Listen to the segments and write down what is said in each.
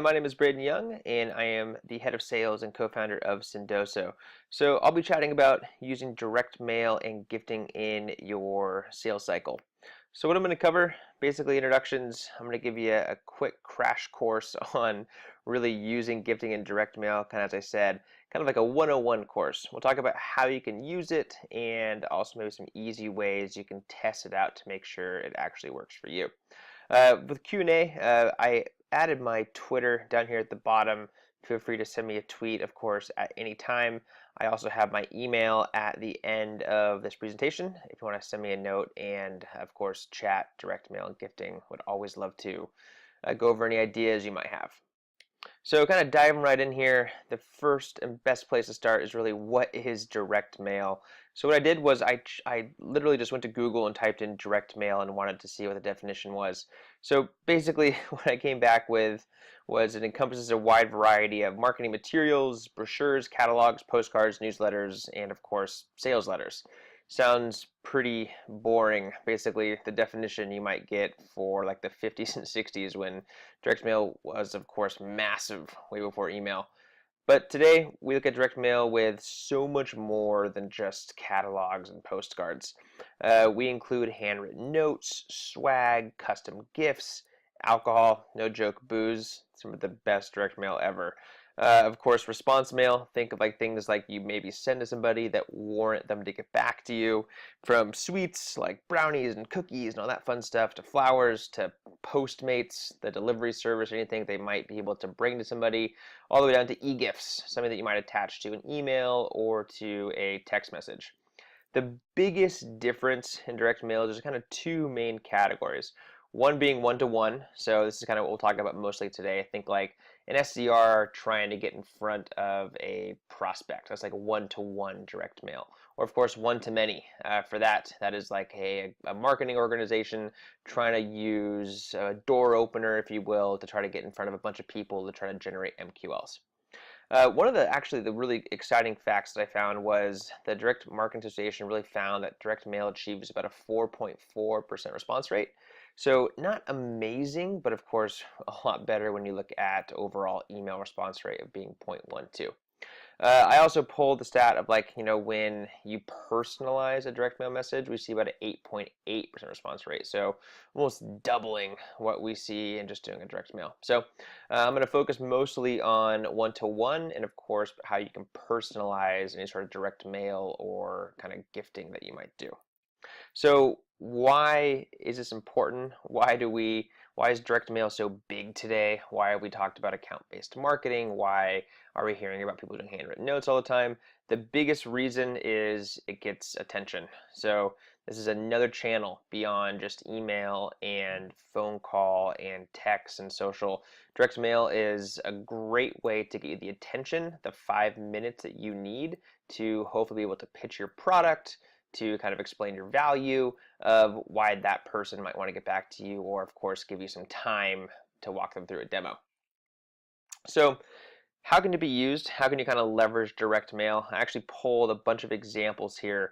my name is Braydan Young, and I am the head of sales and co-founder of Sendoso. So I'll be chatting about using direct mail and gifting in your sales cycle. So what I'm going to cover, basically introductions. I'm going to give you a quick crash course on really using gifting in direct mail, kind of as I said, kind of like a 101 course. We'll talk about how you can use it and also maybe some easy ways you can test it out to make sure it actually works for you. With Q&A, I added my Twitter down here at the bottom. Feel free to send me a tweet, of course, at any time. I also have my email at the end of this presentation if you want to send me a note, and of course, chat, direct mail, and gifting. Would always love to go over any ideas you might have. So kind of diving right in here, the first and best place to start is really what is direct mail. So what I did was I literally just went to Google and typed in direct mail and wanted to see what the definition was. So basically what I came back with was it encompasses a wide variety of marketing materials, brochures, catalogs, postcards, newsletters, and of course sales letters. Sounds pretty boring. Basically, the definition you might get for like the 50s and 60s when direct mail was, of course, massive way before email. But today, we look at direct mail with so much more than just catalogs and postcards. We include handwritten notes, swag, custom gifts, alcohol, no joke, booze, some of the best direct mail ever. Of course, response mail, think of like things like you maybe send to somebody that warrant them to get back to you, from sweets like brownies and cookies and all that fun stuff, to flowers, to Postmates, the delivery service, or anything they might be able to bring to somebody, all the way down to e-gifts, something that you might attach to an email or to a text message. The biggest difference in direct mail is there's kind of two main categories. One being one-to-one, so this is kind of what we'll talk about mostly today. Think like an SDR trying to get in front of a prospect. That's like one-to-one direct mail. Or of course, one-to-many. For that is like a marketing organization trying to use a door opener, if you will, to try to get in front of a bunch of people to try to generate MQLs. One of the really exciting facts that I found was the Direct Marketing Association really found that direct mail achieves about a 4.4% response rate. So not amazing, but of course a lot better when you look at overall email response rate of being 0.12. I also pulled the stat of like, when you personalize a direct mail message, we see about an 8.8% response rate. So almost doubling what we see in just doing a direct mail. So I'm going to focus mostly on one-to-one and of course how you can personalize any sort of direct mail or kind of gifting that you might do. So why is this important? Why is direct mail so big today? Why have we talked about account-based marketing? Why are we hearing about people doing handwritten notes all the time? The biggest reason is it gets attention. So this is another channel beyond just email and phone call and text and social. Direct mail is a great way to get you the attention, the 5 minutes that you need to hopefully be able to pitch your product, to kind of explain your value of why that person might want to get back to you, or of course give you some time to walk them through a demo. So how can it be used? How can you kind of leverage direct mail? I actually pulled a bunch of examples here.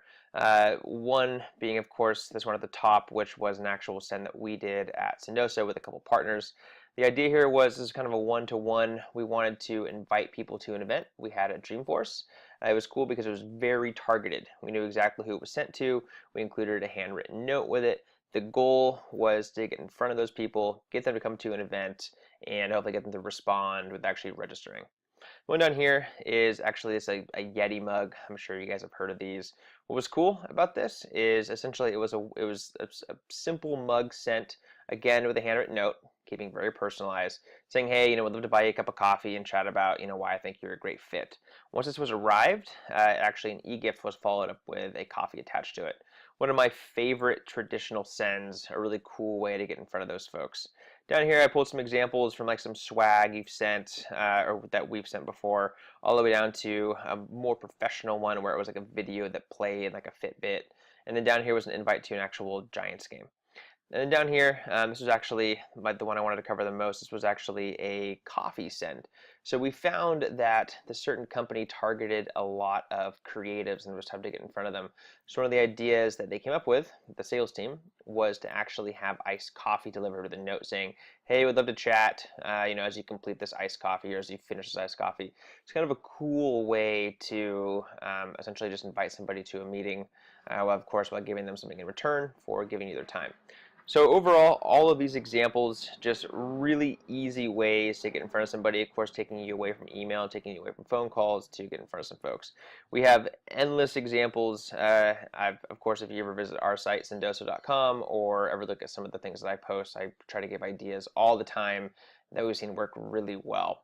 One being, of course, this one at the top, which was an actual send that we did at Sendoso with a couple partners. The idea here was this is kind of a one-to-one. We wanted to invite people to an event we had at Dreamforce. It was cool because it was very targeted. We knew exactly who it was sent to. We included a handwritten note with it. The goal was to get in front of those people, get them to come to an event, and hopefully get them to respond with actually registering. One down here is actually a Yeti mug. I'm sure you guys have heard of these. What was cool about this is essentially it was a simple mug sent, again with a handwritten note, keeping very personalized, saying, hey, we'd love to buy you a cup of coffee and chat about, why I think you're a great fit. Once this was arrived, actually an e-gift was followed up with a coffee attached to it. One of my favorite traditional sends, a really cool way to get in front of those folks. Down here I pulled some examples from like some swag you've sent or that we've sent before, all the way down to a more professional one where it was like a video that played like a Fitbit. And then down here was an invite to an actual Giants game. And then down here, this was actually the one I wanted to cover the most. This was actually a coffee send. So we found that the certain company targeted a lot of creatives and it was tough to get in front of them. So one of the ideas that they came up with, the sales team, was to actually have iced coffee delivered with a note saying, hey, we'd love to chat, as you complete this iced coffee or as you finish this iced coffee. It's kind of a cool way to essentially just invite somebody to a meeting, of course, while giving them something in return for giving you their time. So overall, all of these examples, just really easy ways to get in front of somebody, of course, taking you away from email, taking you away from phone calls to get in front of some folks. We have endless examples. Of course, if you ever visit our site, sendoso.com, or ever look at some of the things that I post, I try to give ideas all the time that we've seen work really well.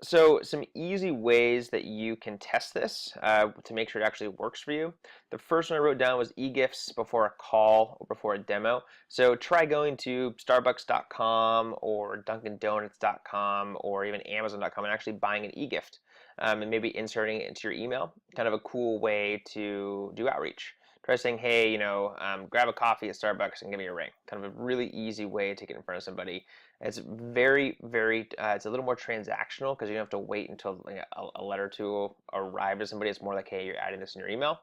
So some easy ways that you can test this to make sure it actually works for you. The first one I wrote down was e-gifts before a call or before a demo. So try going to starbucks.com or dunkindonuts.com or even amazon.com and actually buying an e-gift and maybe inserting it into your email. Kind of a cool way to do outreach. Try saying, hey, grab a coffee at Starbucks and give me a ring. Kind of a really easy way to get in front of somebody. It's very, very, it's a little more transactional because you don't have to wait until a letter to arrive to somebody. It's more like, hey, you're adding this in your email.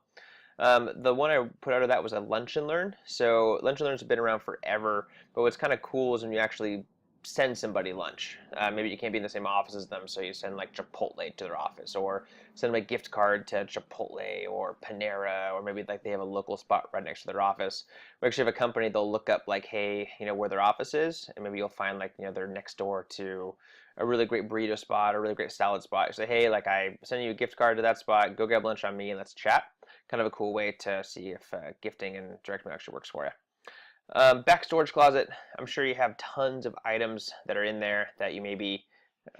The one I put out of that was a Lunch and Learn. So Lunch and Learns have been around forever, but what's kind of cool is when you actually send somebody lunch. Maybe you can't be in the same office as them, so you send like Chipotle to their office, or send them a gift card to Chipotle or Panera, or maybe like they have a local spot right next to their office. We actually have a company, they'll look up like, hey, where their office is, and maybe you'll find like, they're next door to a really great burrito spot or a really great salad spot. You say, hey, like I send you a gift card to that spot, go grab lunch on me and let's chat. Kind of a cool way to see if gifting and direct mail actually works for you. Back storage closet, I'm sure you have tons of items that are in there that you maybe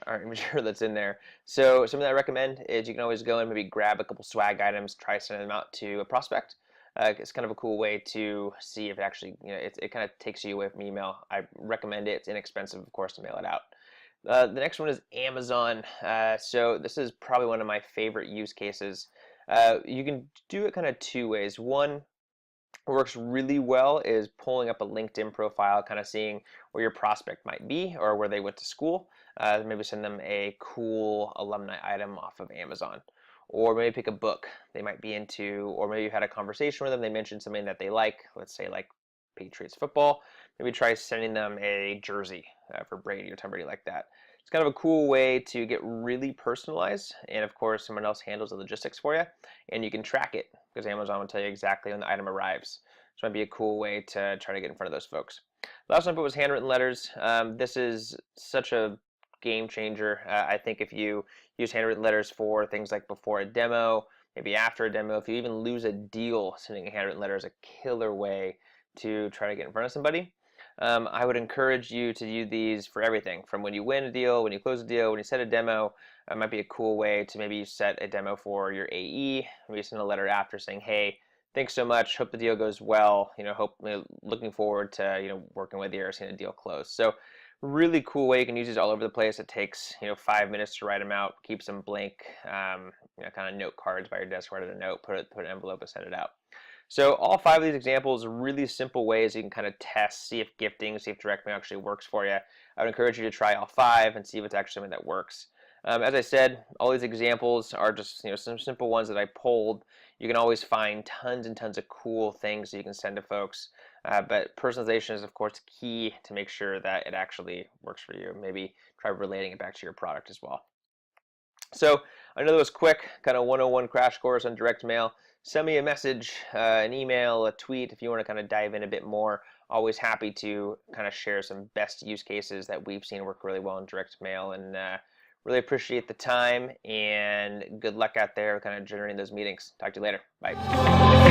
aren't even sure that's in there. So something that I recommend is you can always go and maybe grab a couple swag items, try sending them out to a prospect. It's kind of a cool way to see if it actually, it kind of takes you away from email. I recommend it. It's inexpensive, of course, to mail it out. The next one is Amazon. So this is probably one of my favorite use cases. You can do it kind of two ways. One, works really well is pulling up a LinkedIn profile, kind of seeing where your prospect might be or where they went to school. Maybe send them a cool alumni item off of Amazon. Or maybe pick a book they might be into, or maybe you had a conversation with them, they mentioned something that they like, let's say like Patriots football. Maybe try sending them a jersey for Brady or Tom Brady like that. It's kind of a cool way to get really personalized, and of course someone else handles the logistics for you, and you can track it because Amazon will tell you exactly when the item arrives. So it might be a cool way to try to get in front of those folks. The last one I put was handwritten letters. This is such a game changer. I think if you use handwritten letters for things like before a demo, maybe after a demo, if you even lose a deal, sending a handwritten letter is a killer way to try to get in front of somebody. I would encourage you to do these for everything, from when you win a deal, when you close a deal, when you set a demo. It might be a cool way to maybe set a demo for your AE, maybe send a letter after saying, hey, thanks so much, hope the deal goes well, looking forward to working with you or seeing a deal close. So really cool way. You can use these all over the place. It takes 5 minutes to write them out, keep some blank kind of note cards by your desk, write a note, put an envelope and send it out. So all 5 of these examples are really simple ways you can kind of test, see if gifting, see if direct mail actually works for you. I would encourage you to try all 5 and see if it's actually something that works. As I said, all these examples are just some simple ones that I pulled. You can always find tons and tons of cool things that you can send to folks. But personalization is, of course, key to make sure that it actually works for you. Maybe try relating it back to your product as well. So I know that was quick, kind of 101 crash course on direct mail. Send me a message, an email, a tweet if you want to kind of dive in a bit more. Always happy to kind of share some best use cases that we've seen work really well in direct mail, and really appreciate the time and good luck out there kind of generating those meetings. Talk to you later. Bye.